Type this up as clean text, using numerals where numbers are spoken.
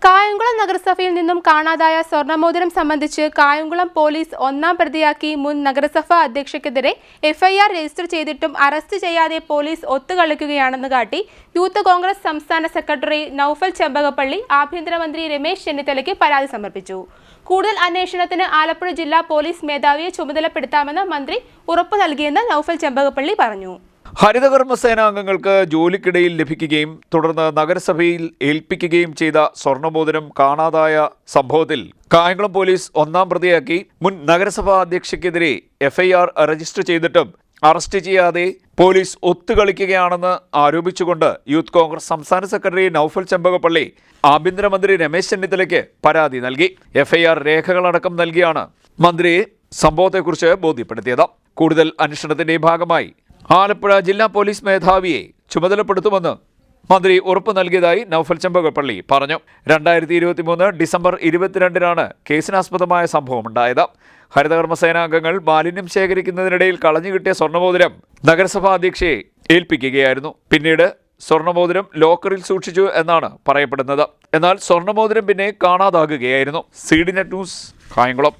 കായംകുളം നഗരസഭയിൽ നിന്നും കാണാതായ സ്വർണ്ണമോതിരം സംബന്ധിച്ച് കായംകുളം പോലീസ് ഒന്നാം പ്രതിയാക്കി മുൻ നഗരസഭാ അധ്യക്ഷയ്ക്കെതിരെ എഫ്ഐആർ രജിസ്റ്റർ ചെയ്തിട്ടും അറസ്റ്റ് ചെയ്യാതെ പോലീസ് ഒത്തുകളിക്കുകയാണെന്ന് കാട്ടി യൂത്ത് കോൺഗ്രസ് സംസ്ഥാന സെക്രട്ടറി നൌഫൽ ചെമ്പകപ്പള്ളി ആഭ്യന്തരമന്ത്രി രമേശ് ചെന്നിത്തലയ്ക്ക് പരാതി സമർപ്പിച്ചു. കൂടുതൽ അന്വേഷണത്തിന് ആലപ്പുഴ ജില്ലാ പോലീസ് മേധാവിയെ ചുമതലപ്പെടുത്താമെന്ന് മന്ത്രി ഉറപ്പു നൽകിയെന്ന് നൌഫൽ ചെമ്പകപ്പള്ളി പറഞ്ഞു. ഹരിതകർമ്മസേനാംഗങ്ങൾക്ക് ജോലിക്കിടയിൽ ലഭിക്കുകയും തുടർന്ന് നഗരസഭയിൽ ഏൽപ്പിക്കുകയും ചെയ്ത സ്വർണ്ണമോതിരം കാണാതായ സംഭവത്തിൽ കായംകുളം പോലീസ് ഒന്നാം പ്രതിയാക്കി മുൻ നഗരസഭാ അധ്യക്ഷയ്ക്കെതിരെ എഫ്ഐആർ രജിസ്റ്റർ ചെയ്തിട്ടും അറസ്റ്റ് ചെയ്യാതെ പോലീസ് ഒത്തുകളിക്കുകയാണെന്ന് ആരോപിച്ചുകൊണ്ട് യൂത്ത് കോൺഗ്രസ് സംസ്ഥാന സെക്രട്ടറി നൌഫൽ ചെമ്പകപ്പള്ളി ആഭ്യന്തരമന്ത്രി രമേശ് ചെന്നിത്തലയ്ക്ക് പരാതി നൽകി. എഫ്ഐആർ രേഖകളടക്കം നൽകിയാണ് മന്ത്രിയെ സംഭവത്തെക്കുറിച്ച് ബോധ്യപ്പെടുത്തിയത്. കൂടുതൽ അന്വേഷണത്തിന്റെ ഭാഗമായി ആലപ്പുഴ ജില്ലാ പോലീസ് മേധാവിയെ ചുമതലപ്പെടുത്തുമെന്ന് മന്ത്രി ഉറപ്പു നൽകിയതായി നൌഫൽ ചെമ്പകപ്പള്ളി പറഞ്ഞു. 2023 ഡിസംബർ 22-നാണ് കേസിനാസ്പദമായ സംഭവമുണ്ടായത്. ഹരിതകർമ്മസേനാംഗങ്ങൾ മാലിന്യം ശേഖരിക്കുന്നതിനിടയിൽ കളഞ്ഞുകിട്ടിയ സ്വർണ്ണമോതിരം നഗരസഭാ അധ്യക്ഷയെ ഏൽപ്പിക്കുകയായിരുന്നു. പിന്നീട് സ്വർണ്ണമോതിരം ലോക്കറിൽ സൂക്ഷിച്ചു എന്നാണ് പറയപ്പെടുന്നത്. എന്നാൽ സ്വർണ്ണമോതിരം പിന്നെ കാണാതാകുകയായിരുന്നു. CDNet news, Kayamkulam.